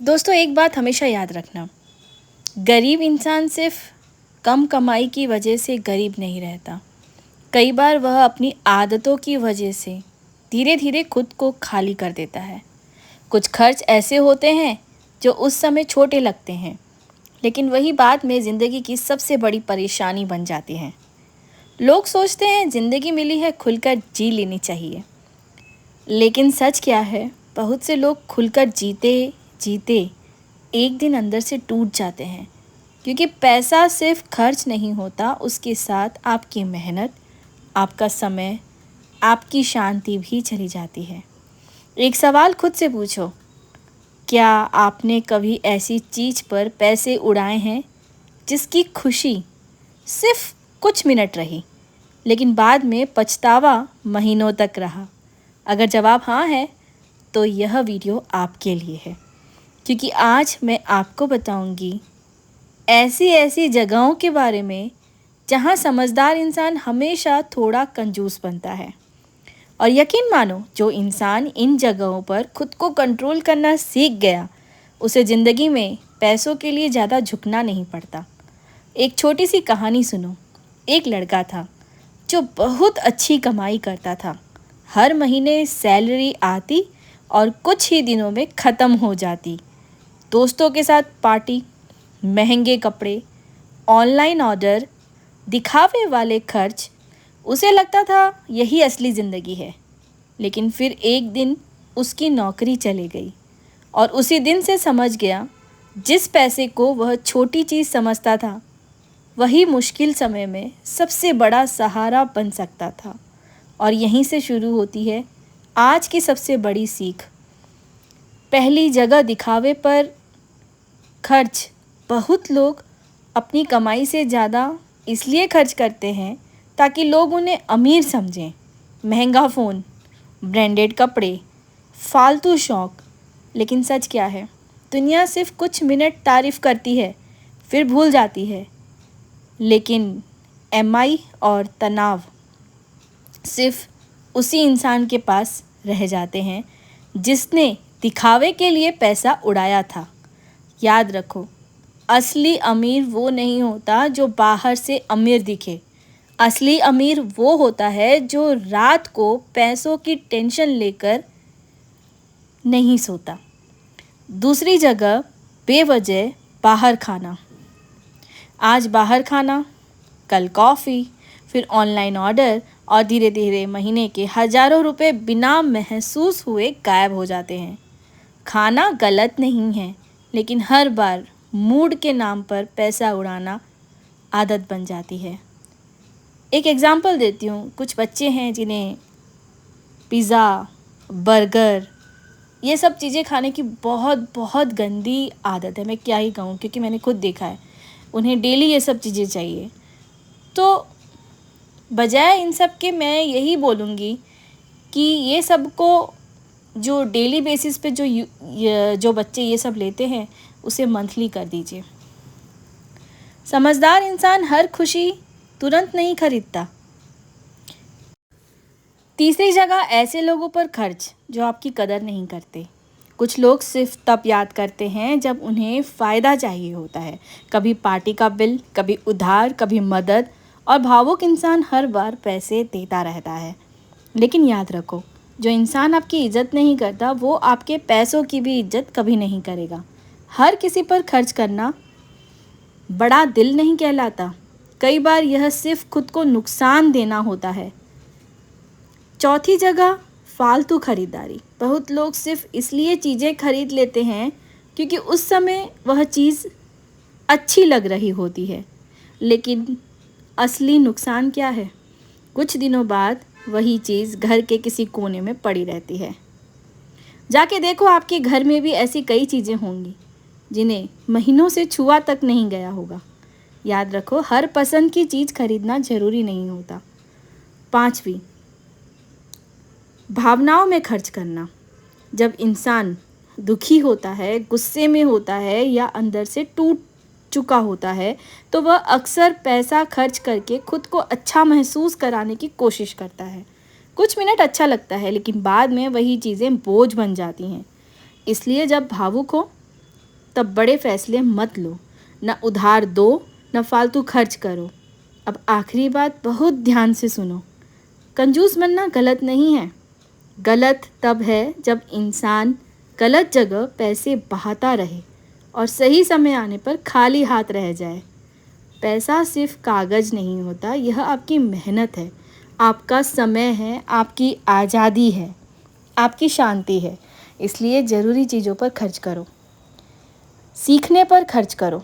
दोस्तों, एक बात हमेशा याद रखना, गरीब इंसान सिर्फ कम कमाई की वजह से गरीब नहीं रहता। कई बार वह अपनी आदतों की वजह से धीरे धीरे खुद को खाली कर देता है। कुछ खर्च ऐसे होते हैं जो उस समय छोटे लगते हैं, लेकिन वही बाद में ज़िंदगी की सबसे बड़ी परेशानी बन जाती हैं। लोग सोचते हैं ज़िंदगी मिली है, खुलकर जी लेनी चाहिए। लेकिन सच क्या है, बहुत से लोग खुलकर जीते जीते एक दिन अंदर से टूट जाते हैं, क्योंकि पैसा सिर्फ खर्च नहीं होता, उसके साथ आपकी मेहनत, आपका समय, आपकी शांति भी चली जाती है। एक सवाल खुद से पूछो, क्या आपने कभी ऐसी चीज़ पर पैसे उड़ाए हैं जिसकी खुशी सिर्फ कुछ मिनट रही, लेकिन बाद में पछतावा महीनों तक रहा? अगर जवाब हाँ है, तो यह वीडियो आपके लिए है, क्योंकि आज मैं आपको बताऊंगी ऐसी ऐसी जगहों के बारे में जहां समझदार इंसान हमेशा थोड़ा कंजूस बनता है। और यकीन मानो, जो इंसान इन जगहों पर खुद को कंट्रोल करना सीख गया, उसे ज़िंदगी में पैसों के लिए ज़्यादा झुकना नहीं पड़ता। एक छोटी सी कहानी सुनो। एक लड़का था जो बहुत अच्छी कमाई करता था। हर महीने सैलरी आती और कुछ ही दिनों में ख़त्म हो जाती। दोस्तों के साथ पार्टी, महंगे कपड़े, ऑनलाइन ऑर्डर, दिखावे वाले खर्च, उसे लगता था यही असली ज़िंदगी है। लेकिन फिर एक दिन उसकी नौकरी चली गई और उसी दिन से समझ गया, जिस पैसे को वह छोटी चीज़ समझता था, वही मुश्किल समय में सबसे बड़ा सहारा बन सकता था। और यहीं से शुरू होती है आज की सबसे बड़ी सीख। पहली जगह, दिखावे पर खर्च। बहुत लोग अपनी कमाई से ज़्यादा इसलिए खर्च करते हैं ताकि लोग उन्हें अमीर समझें। महंगा फ़ोन, ब्रांडेड कपड़े, फालतू शौक। लेकिन सच क्या है? दुनिया सिर्फ कुछ मिनट तारीफ़ करती है, फिर भूल जाती है। लेकिन एमआई और तनाव सिर्फ उसी इंसान के पास रह जाते हैं जिसने दिखावे के लिए पैसा उड़ाया था। याद रखो, असली अमीर वो नहीं होता जो बाहर से अमीर दिखे। असली अमीर वो होता है जो रात को पैसों की टेंशन लेकर नहीं सोता। दूसरी जगह, बेवजह बाहर खाना। आज बाहर खाना, कल कॉफ़ी, फिर ऑनलाइन ऑर्डर, और धीरे धीरे महीने के हज़ारों रुपए बिना महसूस हुए गायब हो जाते हैं। खाना गलत नहीं है, लेकिन हर बार मूड के नाम पर पैसा उड़ाना आदत बन जाती है। एक एग्ज़ाम्पल देती हूँ। कुछ बच्चे हैं जिन्हें पिज़्ज़ा, बर्गर, ये सब चीज़ें खाने की बहुत बहुत गंदी आदत है। मैं क्या ही कहूँ, क्योंकि मैंने खुद देखा है। उन्हें डेली ये सब चीज़ें चाहिए। तो बजाय इन सब के मैं यही बोलूँगी कि ये सब को जो डेली बेसिस पे जो बच्चे ये सब लेते हैं, उसे मंथली कर दीजिए। समझदार इंसान हर खुशी तुरंत नहीं खरीदता। तीसरी जगह, ऐसे लोगों पर खर्च जो आपकी कदर नहीं करते। कुछ लोग सिर्फ तब याद करते हैं जब उन्हें फ़ायदा चाहिए होता है। कभी पार्टी का बिल, कभी उधार, कभी मदद, और भावुक इंसान हर बार पैसे देता रहता है। लेकिन याद रखो, जो इंसान आपकी इज़्ज़त नहीं करता, वो आपके पैसों की भी इज़्ज़त कभी नहीं करेगा। हर किसी पर खर्च करना बड़ा दिल नहीं कहलाता। कई बार यह सिर्फ खुद को नुकसान देना होता है। चौथी जगह, फालतू खरीदारी। बहुत लोग सिर्फ इसलिए चीज़ें खरीद लेते हैं क्योंकि उस समय वह चीज़ अच्छी लग रही होती है। लेकिन असली नुकसान क्या है? कुछ दिनों बाद वही चीज़ घर के किसी कोने में पड़ी रहती है। जाके देखो, आपके घर में भी ऐसी कई चीज़ें होंगी जिन्हें महीनों से छुआ तक नहीं गया होगा। याद रखो, हर पसंद की चीज़ खरीदना ज़रूरी नहीं होता। पांचवी, भावनाओं में खर्च करना। जब इंसान दुखी होता है, गुस्से में होता है, या अंदर से टूट चुका होता है, तो वह अक्सर पैसा खर्च करके खुद को अच्छा महसूस कराने की कोशिश करता है। कुछ मिनट अच्छा लगता है, लेकिन बाद में वही चीज़ें बोझ बन जाती हैं। इसलिए जब भावुक हो तब बड़े फैसले मत लो। न उधार दो, न फालतू खर्च करो। अब आखिरी बात बहुत ध्यान से सुनो। कंजूस बनना गलत नहीं है। गलत तब है जब इंसान गलत जगह पैसे बहाता रहे और सही समय आने पर खाली हाथ रह जाए। पैसा सिर्फ कागज़ नहीं होता, यह आपकी मेहनत है, आपका समय है, आपकी आज़ादी है, आपकी शांति है। इसलिए ज़रूरी चीज़ों पर खर्च करो, सीखने पर खर्च करो,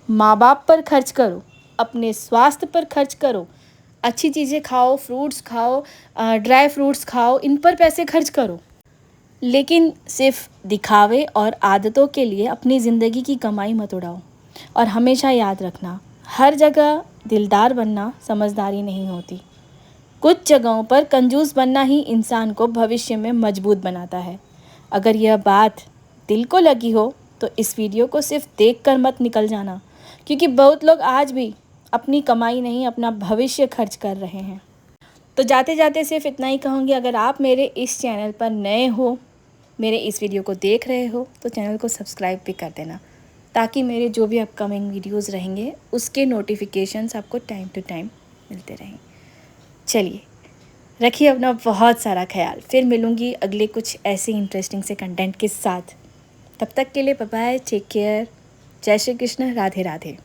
माँ बाप पर खर्च करो, अपने स्वास्थ्य पर खर्च करो, अच्छी चीज़ें खाओ, फ्रूट्स खाओ, ड्राई फ्रूट्स खाओ, इन पर पैसे खर्च करो। लेकिन सिर्फ दिखावे और आदतों के लिए अपनी ज़िंदगी की कमाई मत उड़ाओ। और हमेशा याद रखना, हर जगह दिलदार बनना समझदारी नहीं होती। कुछ जगहों पर कंजूस बनना ही इंसान को भविष्य में मजबूत बनाता है। अगर यह बात दिल को लगी हो तो इस वीडियो को सिर्फ देखकर मत निकल जाना, क्योंकि बहुत लोग आज भी अपनी कमाई नहीं, अपना भविष्य खर्च कर रहे हैं। तो जाते जाते सिर्फ इतना ही कहूँगी, अगर आप मेरे इस चैनल पर नए हो, मेरे इस वीडियो को देख रहे हो, तो चैनल को सब्सक्राइब भी कर देना, ताकि मेरे जो भी अपकमिंग वीडियोस रहेंगे उसके नोटिफिकेशंस आपको टाइम टू टाइम मिलते रहें। चलिए, रखिए अपना बहुत सारा ख्याल। फिर मिलूँगी अगले कुछ ऐसे इंटरेस्टिंग से कंटेंट के साथ। तब तक के लिए बाय बाय, टेक केयर, जय श्री कृष्ण, राधे राधे।